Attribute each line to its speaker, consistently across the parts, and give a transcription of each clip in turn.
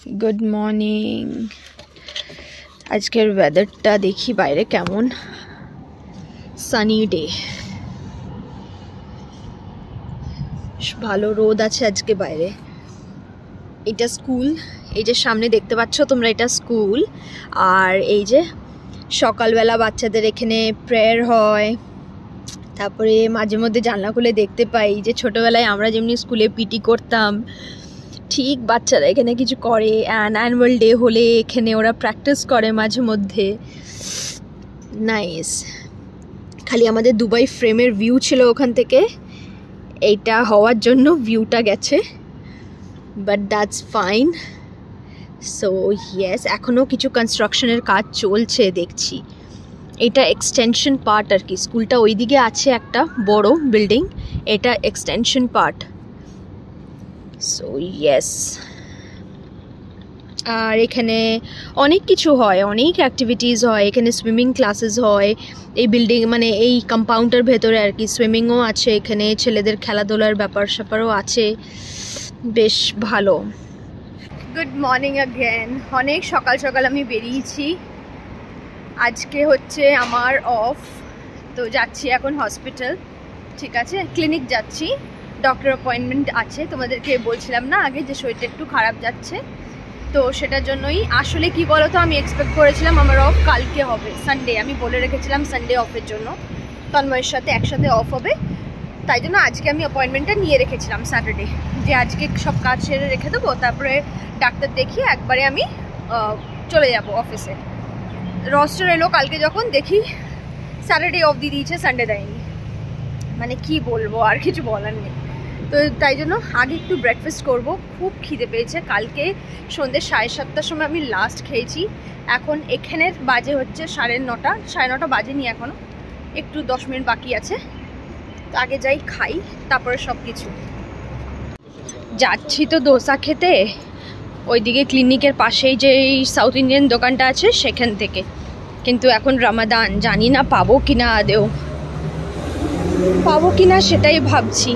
Speaker 1: Good morning. আজকের ওয়েদারটা দেখি বাইরে কেমন। সানি ডে, ভালো রোদ আছে আজকে বাইরে। এটা স্কুল, এই যে সামনে দেখতে পাচ্ছ তোমরা, এটা স্কুল। আর এই যে সকালবেলা বাচ্চাদের এখানে প্রেয়ার হয়। তারপরে মাঝে মধ্যে জানলা খুলে দেখতে পাই যে ছোটোবেলায় আমরা যেমনি স্কুলে পিটি করতাম, ঠিক বাচ্চারা এখানে কিছু করে। অ্যানুয়াল ডে হলে এখানে ওরা প্র্যাকটিস করে মাঝে মধ্যে। নাইস। খালি আমাদের দুবাই ফ্রেমের ভিউ ছিল ওখান থেকে, এইটা হওয়ার জন্য ভিউটা গেছে, but that's fine. So yes, এখনও কিছু কনস্ট্রাকশনের কাজ চলছে দেখছি। এটা এক্সটেনশন পার্ট আর কি। স্কুলটা ওইদিকে আছে একটা বড় বিল্ডিং, এটা এক্সটেনশন পার্ট। সো ইয়েস, আর এখানে অনেক কিছু হয়, অনেক অ্যাক্টিভিটিস হয়। এখানে সুইমিং ক্লাসেস হয় এই বিল্ডিং, মানে এই কম্পাউন্ডের ভেতরে আর কি। সুইমিংও আছে এখানে, ছেলেদের খেলাধুলার ব্যাপার স্যাপারও আছে, বেশ ভালো। Good morning again. অনেক সকাল সকাল আমি বেরিয়েছি। আজকে হচ্ছে আমার অফ, তো যাচ্ছি এখন হসপিটাল। ঠিক আছে, ক্লিনিক যাচ্ছি, ডক্টর অ্যাপয়েন্টমেন্ট আছে। তোমাদেরকে বলছিলাম না আগে যে শরীরটা একটু খারাপ যাচ্ছে, তো সেটার জন্যই। আসলে কি বলো তো, আমি এক্সপেক্ট করেছিলাম আমার অফ কালকে হবে, সানডে। আমি বলে রেখেছিলাম সানডে অফের জন্য, তন্ময়ের সাথে একসাথে অফ হবে। তাই জন্য আজকে আমি অ্যাপয়েন্টমেন্টটা নিয়ে রেখেছিলাম স্যাটারডে, যে আজকে সব কাজ সেরে রেখে দেবো, তারপরে ডাক্তার দেখিয়ে একবারে আমি চলে যাব অফিসে। রোস্টার এলো কালকে, যখন দেখি স্যাটারডে অফ দিয়ে দিয়েছে, সানডে দেয়নি। মানে কি বলবো, আর কিছু বলার নেই। তো তাই জন্য আগে একটু ব্রেকফাস্ট করব, খুব খিদে পেয়েছে। কালকে সন্ধ্যে 7:30টার সময় আমি লাস্ট খেয়েছি। এখন এখানের বাজে হচ্ছে 9:30, 9:30 বাজেনি এখনও, একটু 10 মিনিট বাকি আছে। তো আগে যাই খাই, তারপরে সব কিছু। যাচ্ছি তো দোসা খেতে, ওইদিকে ক্লিনিকের পাশেই যে সাউথ ইন্ডিয়ান দোকানটা আছে সেখান থেকে। কিন্তু এখন রমাদান, জানি না পাবো কিনা, আদেও পাবো কিনা সেটাই ভাবছি।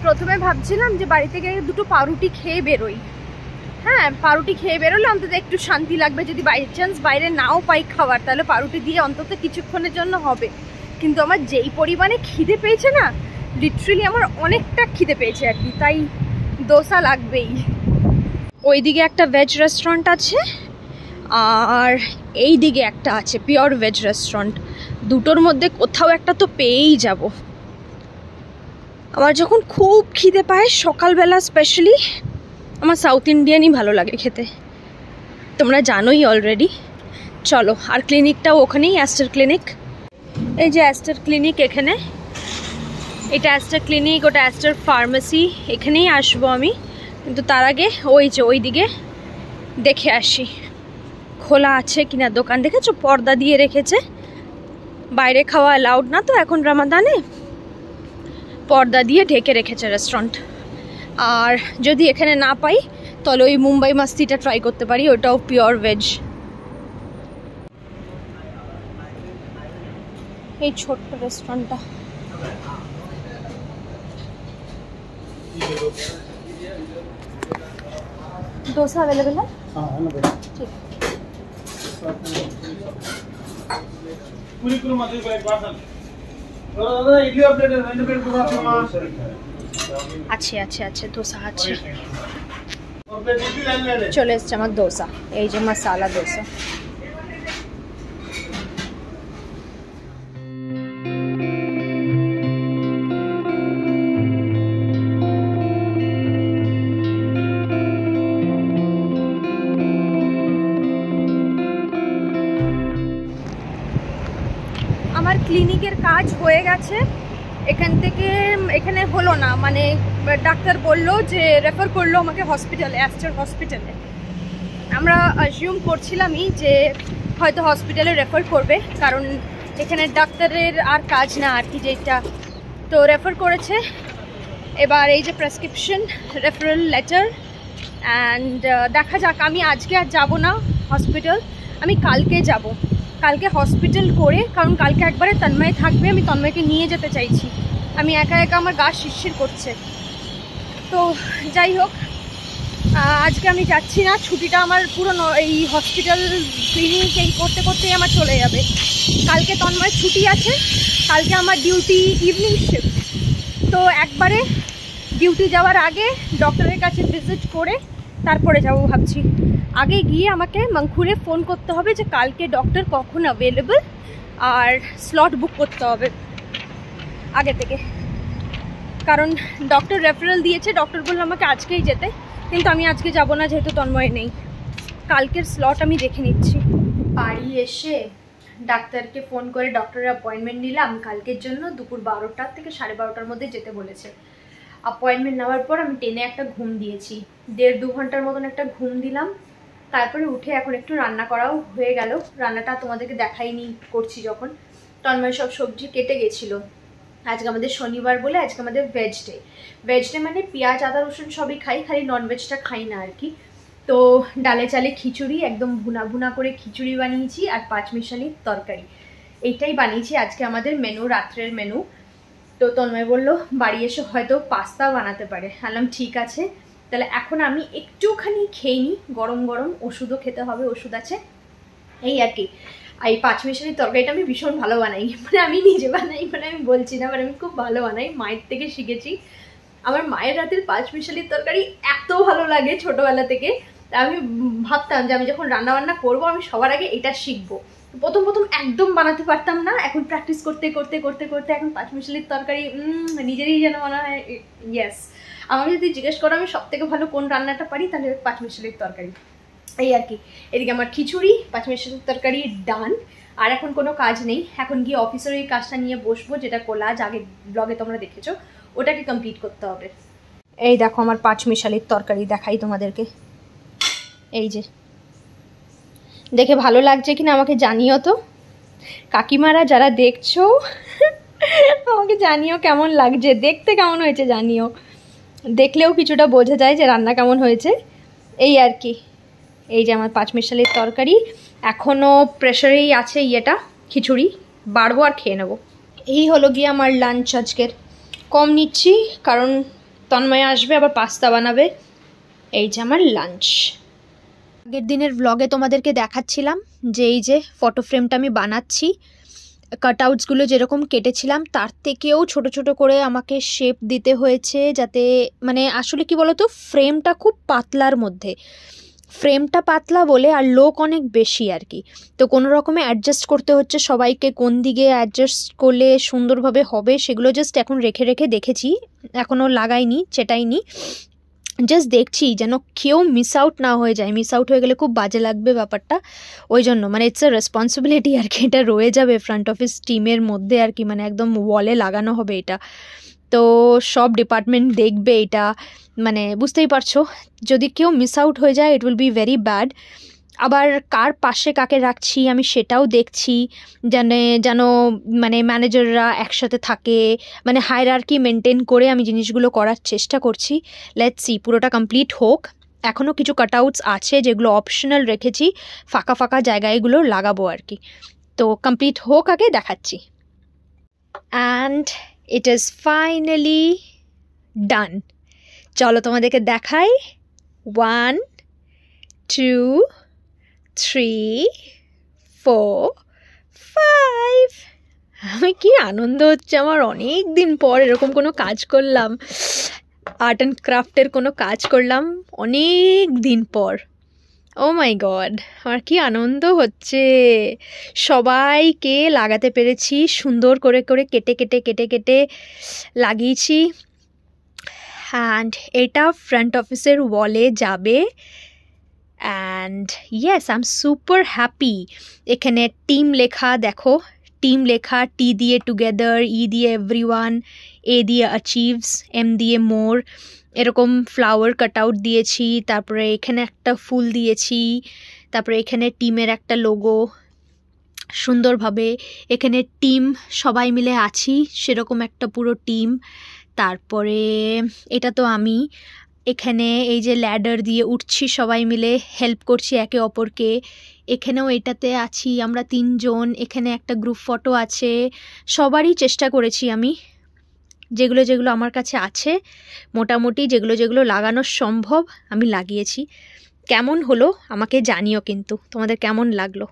Speaker 1: প্রথমে ভাবছিলাম যে বাড়ি থেকে দুটো পাউরুটি খেয়ে বেরোই। হ্যাঁ, পাউরুটি খেয়ে বেরোলে অন্তত একটু শান্তি লাগবে। যদি বাই চান্স বাইরে নাও পাই খাবার, তাহলে পাউরুটি দিয়ে অন্তত কিছুক্ষণের জন্য হবে। কিন্তু আমার যেই পরিমাণে খিদে পেয়েছে না, লিটারালি আমার অনেকটা খিদে পেয়েছে আর কি, তাই দোসা লাগবেই। ওইদিকে একটা ভেজ রেস্টুরেন্ট আছে, আর এই দিকে একটা আছে পিওর ভেজ রেস্টুরেন্ট। দুটোর মধ্যে কোথাও একটা তো পেয়েই যাব। আমার যখন খুব খিদে পায় সকালবেলা স্পেশালি, আমার সাউথ ইন্ডিয়ানই ভালো লাগে খেতে, তোমরা জানোই অলরেডি। চলো, আর ক্লিনিকটাও ওখানেই, অ্যাস্টার ক্লিনিক। এই যে অ্যাস্টার ক্লিনিক এখানে, এটা অ্যাস্টার ক্লিনিক, ওটা অ্যাস্টার ফার্মেসি। এখানেই আসবো আমি, কিন্তু তার আগে ওই যে ওই দিকে দেখে আসি খোলা আছে কিনা দোকান। দেখেছো পর্দা দিয়ে রেখেছে, বাইরে খাওয়া অ্যালাউড না তো এখন রমাদানে, পর্দা দিয়ে ঢেকে রেখেছে রেস্টুরেন্ট। আর যদি এখানে না পাই তাহলে ওই মুম্বাই মাস্তিটা ট্রাই করতে পারি, ওটাও পিওর ভেজ। এই ছোট্ট রেস্টুরেন্টটা। डोसा अवेलेबल है? हाँ है ना बेटा, ठीक। पूरी कुरमा दे एक बार दादा इडली अपडेट है, रेंड प्लेट कुरमा अच्छे अच्छे अच्छे डोसा अच्छे। और प्लेट इडली ले चले এসছে আমার ডোসা, এই যে মশলা ডোসা। আমার ক্লিনিকের কাজ হয়ে গেছে, এখান থেকে এখানে হলো না, মানে ডাক্তার বললো যে রেফার করলো আমাকে হসপিটালে, অ্যাস্টার হসপিটালে। আমরা অ্যাজিউম করছিলামই যে হয়তো হসপিটালে রেফার করবে, কারণ এখানে ডাক্তারের আর কাজ না আর কি, যেটা। তো রেফার করেছে। এবার এই যে প্রেসক্রিপশন, রেফারেল লেটার, অ্যান্ড দেখা যাক। আমি আজকে আর যাব না হসপিটাল, আমি কালকে যাব। কালকে হসপিটাল করে, কারণ কালকে একবারে তন্ময় থাকবে, আমি তন্ময়কে নিয়ে যেতে চাইছি। আমি একা একা আমার গা শিরশির করছে। তো যাই হোক, আজকে আমি যাচ্ছি না, ছুটিটা আমার পুরো এই হসপিটাল ক্লিনিক এই করতে করতেই আমার চলে যাবে। কালকে তন্ময় ছুটি আছে, কালকে আমার ডিউটি ইভিনিং শিফট, তো একবারে ডিউটি যাওয়ার আগে ডক্টরের কাছে ভিজিট করে তারপরে যাবো ভাবছি। আগে গিয়ে আমাকে মাংখুরে ফোন করতে হবে যে কালকে ডক্টর কখন অ্যাভেলেবল, আর স্লট বুক করতে হবে আগে থেকে, কারণ ডক্টর রেফারেল দিয়েছে। ডক্টর বললো আমাকে আজকেই যেতে, কিন্তু আমি আজকে যাব না যেহেতু তন্ময় নেই। কালকের স্লট আমি দেখে নিচ্ছি। বাড়ি এসে ডাক্তারকে ফোন করে ডক্টরের অ্যাপয়েন্টমেন্ট নিলাম কালকের জন্য। দুপুর 12টা থেকে 12:30টার মধ্যে যেতে বলেছে। অ্যাপয়েন্টমেন্ট নেওয়ার পর আমি টেনে একটা ঘুম দিয়েছি, 1.5-2 ঘন্টার মতন একটা ঘুম দিলাম। তারপরে উঠে এখন একটু রান্না করাও হয়ে গেল। রান্নাটা তোমাদেরকে দেখাইনি করছি যখন। তন্ময় সব সবজি কেটে গেছিলো। আজকে আমাদের শনিবার বলে আজকে আমাদের ভেজ ডে। ভেজ ডে মানে পেঁয়াজ আদা রসুন সবই খাই, খালি ননভেজটা খাই না আর কি। তো ডালে চালে খিচুড়ি, একদম ভুনা ভুনা করে খিচুড়ি বানিয়েছি, আর পাঁচমিশালির তরকারি। এইটাই বানিয়েছি আজকে আমাদের মেনু, রাত্রের মেনু। তো তন্ময় বললো বাড়ি এসে হয়তো পাস্তা বানাতে পারে। বললাম ঠিক আছে, তাহলে এখন আমি একটুখানি খেয়ে নিই, গরম গরম। ওষুধও খেতে হবে, ওষুধ আছে, এই আর কি। আর এই পাঁচমিশালির তরকারিটা আমি ভীষণ ভালো বানাই, মানে আমি নিজে বানাই, মানে আমি বলছি না, মানে আমি খুব ভালো বানাই, মায়ের থেকে শিখেছি। আমার মায়ের হাতের পাঁচমিশালির তরকারি এত ভালো লাগে ছোটোবেলা থেকে। তা আমি ভাবতাম যে আমি যখন রান্নাবান্না করবো আমি সবার আগে এটা শিখবো। প্রথম প্রথম একদম বানাতে পারতাম না, এখন প্র্যাকটিস করতে করতে করতে করতে এখন পাঁচমিশালির তরকারি নিজেরই যেন মনে হয় ইয়েস। আমাকে যদি জিজ্ঞেস করো আমি সবথেকে ভালো কোন রান্নাটা পারি, তাহলে পাঁচমিশালির তরকারি, এই আর কি। এদিকে আমার খিচুড়ি পাঁচমিশালির তরকারি ডান। আর এখন কোনো কাজ নেই, এখন গিয়ে অফিসের ওই কাজটা নিয়ে বসবো, যেটা কোলাজ আগে ব্লগে তোমরা দেখেছো, ওটাকে কমপ্লিট করতে হবে। এই দেখো আমার পাঁচমিশালির তরকারি, দেখাই তোমাদেরকে। এই যে দেখে ভালো লাগছে কিনা আমাকে জানিও তো, কাকিমারা যারা দেখছো আমাকে জানিও কেমন লাগছে, দেখতে কেমন হয়েছে জানিও, দেখলেও কিছুটা বোঝা যায় যে রান্না কেমন হয়েছে, এই আর কি। এই যে আমার পাঁচমিশালির তরকারি, এখনও প্রেশারেই আছে ইয়েটা, খিচুড়ি বাড়বো আর খেয়ে নেবো। এই হলো গিয়ে আমার লাঞ্চ আজকের। কম নিচ্ছি কারণ তন্ময় আসবে, আবার পাস্তা বানাবে। এই যে আমার লাঞ্চ। আগের দিনের ব্লগে তোমাদেরকে দেখাচ্ছিলাম যে এই যে ফটো ফ্রেমটা আমি বানাচ্ছি, কাটআউটসগুলো যেরকম কেটেছিলাম তার থেকেও ছোট ছোট করে আমাকে শেপ দিতে হয়েছে, যাতে মানে আসলে কি বলতো, ফ্রেমটা খুব পাতলার মধ্যে, ফ্রেমটা পাতলা বলে আর লোক অনেক বেশি আর কি। তো কোনো রকমে অ্যাডজাস্ট করতে হচ্ছে সবাইকে, কোন দিকে অ্যাডজাস্ট করলে সুন্দরভাবে হবে সেগুলো জাস্ট এখন রেখে রেখে দেখেছি, এখনও লাগাইনি, চেটাইনি, জাস্ট দেখছি যেন কেউ মিস আউট না হয়ে যায়। মিস আউট হয়ে গেলে খুব বাজে লাগবে ব্যাপারটা, ওই জন্য মানে ইটস এ রেসপন্সিবিলিটি আর কি। এটা রয়ে যাবে ফ্রন্ট অফিস টিমের মধ্যে আর কি, মানে একদম ওয়ালে লাগানো হবে এটা। তো সব ডিপার্টমেন্ট দেখবে এটা, মানে বুঝতেই পারছো, যদি কেউ মিস আউট হয়ে যায় it will be very bad. আবার কার পাশে কাকে রাখছি আমি সেটাও দেখছি, যেন মানে ম্যানেজাররা একসাথে থাকে, মানে হায়ারার্কি মেনটেন করে আমি জিনিসগুলো করার চেষ্টা করছি। লেটস সি, পুরোটা কমপ্লিট হোক। এখনও কিছু কাটআউটস আছে যেগুলো অপশনাল রেখেছি, ফাঁকা ফাঁকা জায়গায়গুলো লাগাবো আর কি। তো কমপ্লিট হোক আগে, দেখাচ্ছি। অ্যান্ড ইট ইজ ফাইনালি ডান। চলো তোমাদেরকে দেখাই। 1 2 3 4 5। আমি কি আনন্দ হচ্ছে আমার, অনেক দিন পর এরকম কোনো কাজ করলাম, আর্ট অ্যান্ড ক্রাফটের কোনো কাজ করলাম অনেক দিন পর। ও মাই গড, আমার কি আনন্দ হচ্ছে। সবাইকে লাগাতে পেরেছি, সুন্দর করে করে কেটে কেটে কেটে কেটে লাগিয়েছি। অ্যান্ড এটা ফ্রন্ট অফিসের ওয়ালে যাবে। And yes, I am super happy. এখানে টিম লেখা দেখো, টিম লেখা, টি দিয়ে টুগেদার, ই দিয়ে এভরিওয়ান, এ দিয়ে অ্যাচিভস, এম দিয়ে মোর, এরকম ফ্লাওয়ার কাটআউট দিয়েছি। তারপরে এখানে একটা ফুল দিয়েছি, তারপরে এখানে টিমের একটা লোগো সুন্দরভাবে, এখানে টিম সবাই মিলে আছি সেরকম একটা পুরো টিম। তারপরে এটা তো আমি, এখানে এই যে ল্যাডার দিয়ে উঠছি সবাই মিলে, হেল্প করছি একে অপরকে। এখানেও এটাতে আছি আমরা 3 জন, এখানে একটা গ্রুপ ফটো আছে। সবারই চেষ্টা করেছি আমি যেগুলো যেগুলো আমার কাছে আছে মোটামুটি যেগুলো যেগুলো লাগানো সম্ভব আমি লাগিয়েছি। কেমন হলো আমাকে জানিও, কিন্তু তোমাদের কেমন লাগলো।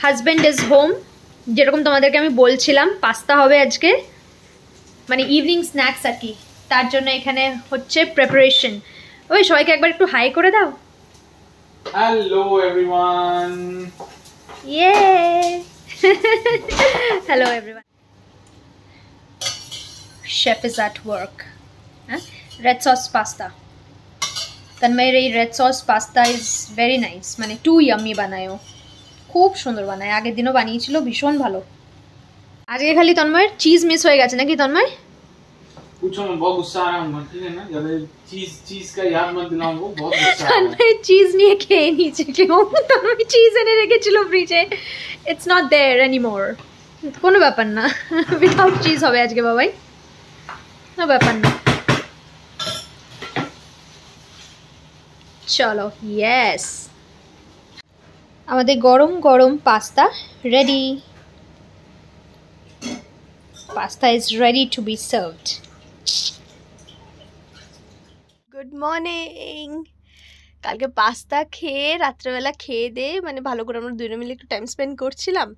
Speaker 1: হাজব্যান্ড ইজ হোম, যেরকম তোমাদেরকে আমি বলছিলাম পাস্তা হবে আজকে, মানে ইভিনিং স্ন্যাক্স আর কি, তার জন্য এখানে হচ্ছে প্রিপারেশন। ওই সবাইকে একবার একটু হাই করে দাও।
Speaker 2: Hello everyone.
Speaker 1: ইয়ে hello everyone. Chef is at work. Red sauce pasta, তন্ময়ের এই red sauce pasta is very nice, মানে টু ইয়াম্মি বানায়, খুব সুন্দর বানায়, আগের দিনও বানিয়েছিল, ভীষণ ভালো। আজকে খালি তন্ময়ের চিজ মিস হয়ে গেছে নাকি তন্ময়?
Speaker 2: पूछो मैं बहुत गुस्सा आ रहा हूँ, ठीक है ना, जब चीज का याद मत दिलाओ, वो बहुत गुस्सा आ रहा है।
Speaker 1: तन्मय चीज নিয়ে খেয়ে নিয়েছে, তন্ময় চিজ এনে রেখেছিল ফ্রিজে, ইটস নট देयर এনিমোর। কোনো ব্যাপার না, উইদাউট চিজ হবে আজকে বাবাই, কোনো ব্যাপার না। চলো, ইয়েস, আমাদের গরম গরম pasta ready. Pasta is ready to B served. Good morning. কালকে পাস্তা খেয়ে রাত্রেবেলা খেয়ে দিয়ে মানে ভালো করে আমরা দুজনে মিলে একটু টাইম স্পেন্ড করছিলাম,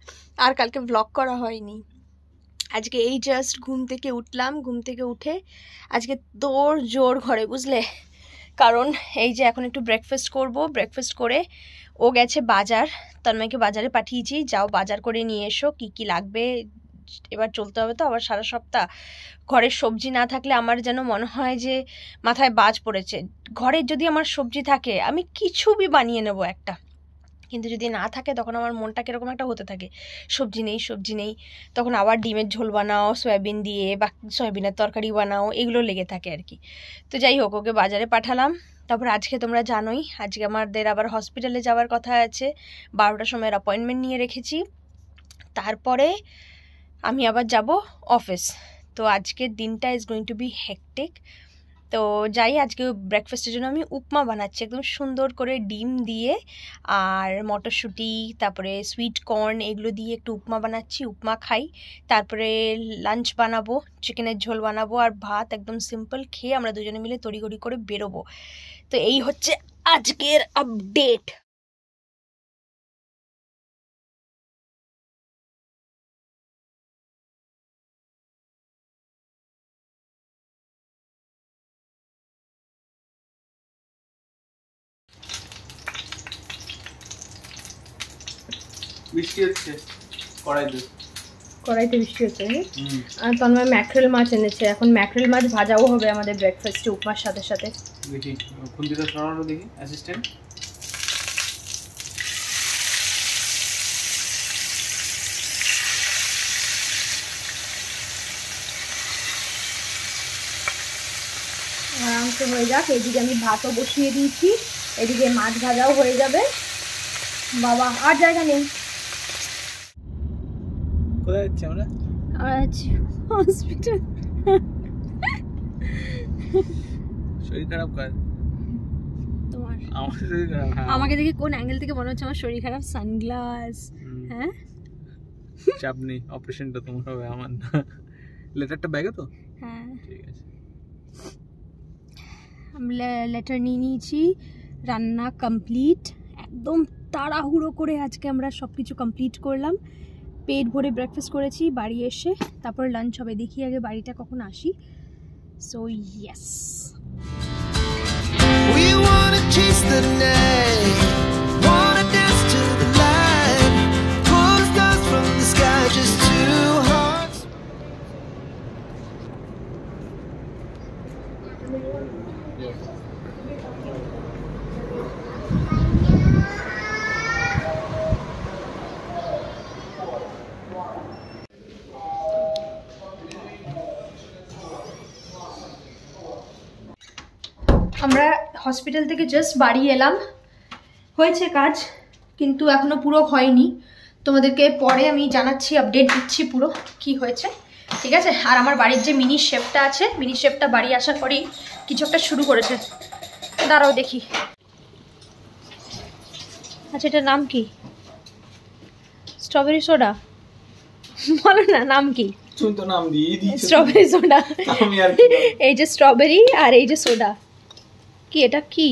Speaker 1: আর কালকে ব্লগ করা হয়নি। আজকে এই জাস্ট ঘুম থেকে উঠলাম, ঘুম থেকে উঠে আজকে দৌড় জোর ঘরে, বুঝলে, কারণ এই যে এখন একটু ব্রেকফাস্ট করব, ব্রেকফাস্ট করে ও গেছে বাজার, তন্ময়কে বাজারে পাঠিয়েছি, যাও বাজার করে নিয়ে এসো, কি কি লাগবে, এবার চলতে হবে তো আবার সারা সপ্তাহ। ঘরের সবজি না থাকলে আমার যেন মনে হয় যে মাথায় বাজ পড়েছে। ঘরের যদি আমার সবজি থাকে আমি কিছু বি বানিয়ে নেব একটা, কিন্তু যদি না থাকে তখন আমার মনটা কীরকম একটা হতে থাকে, সবজি নেই সবজি নেই, তখন আবার ডিমের ঝোল বানাও সয়াবিন দিয়ে, বা সয়াবিনের তরকারি বানাও, এগুলো লেগে থাকে আর কি। তো যাই হোক, ওকে বাজারে পাঠালাম। তারপর আজকে তোমরা জানোই আজকে আমাদের আবার হসপিটালে যাওয়ার কথা আছে, 12টার সময়ের অ্যাপয়েন্টমেন্ট নিয়ে রেখেছি, তারপরে আমি আবার যাব অফিস। তো আজকের দিনটা is going to be hectic. তো যাই, আজকে ব্রেকফাস্টের জন্য আমি উপমা বানাচ্ছি, একদম সুন্দর করে ডিম দিয়ে আর মটরশুঁটি, তারপরে সুইট কর্ন, এগুলো দিয়ে একটু উপমা বানাচ্ছি, উপমা খাই। তারপরে লাঞ্চ বানাবো, চিকেনের ঝোল বানাবো আর ভাত, একদম সিম্পল খেয়ে আমরা দুজনে মিলে তড়িঘড়ি করে বেরোবো। তো এই হচ্ছে আজকের আপডেট।
Speaker 2: বৃষ্টি হচ্ছে কড়াইতে,
Speaker 1: কড়াইতে বৃষ্টি হচ্ছে। আর তন্ময় ম্যাকরেল মাছ এনেছে, এখন ম্যাকরেল মাছ ভাজাও হবে আমাদের ব্রেকফাস্টে উপমার সাথে সাথে।
Speaker 2: দেখি খুন্তিটা সরানো, দেখি অ্যাসিস্ট্যান্ট।
Speaker 1: আরামসে হয়ে যাক, এদিকে আমি ভাতও বসিয়ে দিয়েছি, এদিকে মাছ ভাজাও হয়ে যাবে। বাবা আর জায়গা নেই।
Speaker 2: কোথায় যাচ্ছি আমরা?
Speaker 1: আচ্ছা, হসপিটাল।
Speaker 2: শরীর খারাপ কাজ
Speaker 1: তোমার?
Speaker 2: আমার শরীর খারাপ।
Speaker 1: আমাকে দেখে কোন অ্যাঙ্গেল থেকে মনে হচ্ছে আমার শরীর খারাপ? সানগ্লাস। হ্যাঁ,
Speaker 2: চাপ নেই, অপারেশনটা তোমার হবে, আমার না। লেটারটা ব্যাগে তো?
Speaker 1: হ্যাঁ
Speaker 2: ঠিক আছে।
Speaker 1: লেটার নিয়ে নিয়েছি, রান্না কমপ্লিট, একদম তাড়াহুড়ো করে আজকে আমরা সব কিছু কমপ্লিট করলাম, পেট ভরে ব্রেকফাস্ট করেছি। বাড়ি এসে তারপর লাঞ্চ হবে, দেখি আগে বাড়িটা কখন আসি। So yes,
Speaker 3: We wanna chase the night, wanna dance to the light, pull the stars from the sky, just two hearts.
Speaker 1: আমরা হসপিটাল থেকে জাস্ট বাড়ি এলাম, হয়েছে কাজ কিন্তু এখনো পুরো হয়নি, তোমাদেরকে পরে আমি জানাচ্ছি, আপডেট দিচ্ছি পুরো কি হয়েছে, ঠিক আছে। আর আমার বাড়ির যে মিনি শেফটা আছে, মিনি শেফটা বাড়ি আসার পরেই কিছু একটা শুরু করেছে, দাঁড়াও দেখি। আচ্ছা, এটার নাম কি? Strawberry soda. বলো না নাম কি?
Speaker 2: তুমি তো নাম দিয়ে দিয়েছো।
Speaker 1: Strawberry soda.
Speaker 2: আমি আর কি বলবো?
Speaker 1: এই যে স্ট্রবেরি আর এই যে সোডা। কি এটা কি?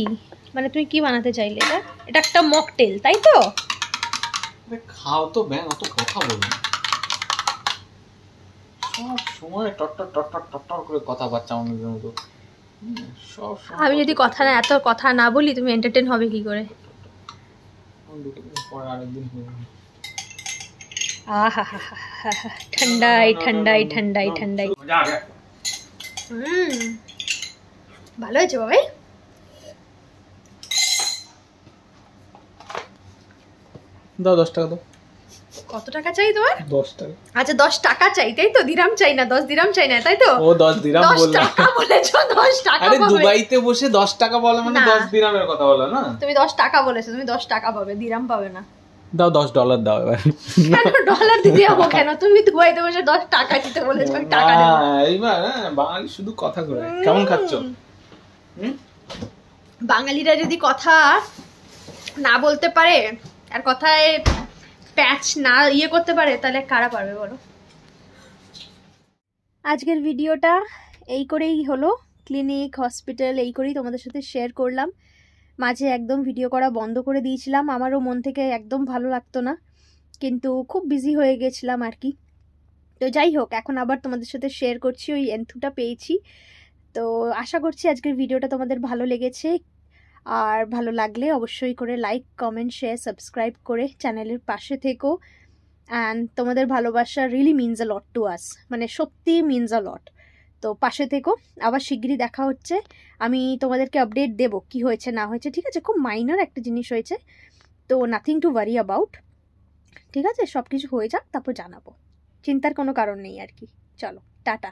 Speaker 1: মানে তুমি কি বানাতে চাইলে এটা? এটা একটা মকটেল, তাই তো?
Speaker 2: আরে খাও তো ব্যাং, অত কথা বলো না। সব সময় টট্টর করে কথা বাচ্চা আমাদের মতো। সব সময়
Speaker 1: আমি যদি এত কথা না বলি তুমি এন্টারটেইন হবে কি করে?
Speaker 2: পরে আরেকদিন হবে।
Speaker 1: আহা ঠান্ডাই ঠান্ডাই ঠান্ডাই ঠান্ডাই।
Speaker 2: মজা আ গয়া।
Speaker 1: ভালো হয়েছে বাবাই।
Speaker 2: দাও 10 টাকা দাও।
Speaker 1: কত টাকা চাই তোমার?
Speaker 2: 10 টাকা।
Speaker 1: আচ্ছা 10 টাকা চাই, তাই তো? দিরাম চাই না, 10 দিরাম চাই না, তাই তো?
Speaker 2: ও 10 দিরাম
Speaker 1: 10
Speaker 2: বললা।
Speaker 1: টাকা বলেছো, 10 টাকা
Speaker 2: আরে
Speaker 1: পাবে।
Speaker 2: দুবাইতে বসে 10 টাকা বলে মানে
Speaker 1: না।
Speaker 2: 10 দিরামের কথা বলা না।
Speaker 1: তুমি 10 টাকা বলেছো, তুমি 10 টাকা পাবে, দিরাম পাবে না।
Speaker 2: দাও $10 দাও এবার।
Speaker 1: কেন ডলার দিতে যাবো কেন? তুমি দুবাইতে বসে 10 টাকা দিতে বলেছো, আমি টাকা দেব।
Speaker 2: এইবার বাঙালি শুধু কথা করে। কেমন খাচ্ছো?
Speaker 1: বাঙালিরা যদি কথা না বলতে পারে আর কথায় প্যাচ না করতে পারে, তাহলে কারা পারবে বলো? আজকের ভিডিওটা এই করেই হলো, ক্লিনিক হসপিটাল এই করেই তোমাদের সাথে শেয়ার করলাম। মাঝে একদম ভিডিও করা বন্ধ করে দিয়েছিলাম, আমারও মন থেকে একদম ভালো লাগতো না, কিন্তু খুব বিজি হয়ে গেছিলাম আর কি। তো যাই হোক, এখন আবার তোমাদের সাথে শেয়ার করছি, ওই এন্থুটা পেয়েছি। তো আশা করছি আজকের ভিডিওটা তোমাদের ভালো লেগেছে, আর ভালো লাগলে অবশ্যই করে লাইক কমেন্ট শেয়ার সাবস্ক্রাইব করে চ্যানেলের পাশে থেকো। অ্যান্ড তোমাদের ভালোবাসা really means a lot to us, মানে সত্যি মিনস আ লট। তো পাশে থেকো, আবার শিগগিরই দেখা হচ্ছে। আমি তোমাদেরকে আপডেট দেবো কি হয়েছে না হয়েছে, ঠিক আছে? খুব মাইনর একটা জিনিস হয়েছে, তো নাথিং টু ওয়ারি অ্যাবাউট, ঠিক আছে? সব কিছু হয়ে যাক, তারপর জানাবো, চিন্তার কোনো কারণ নেই আর কি। চলো টাটা।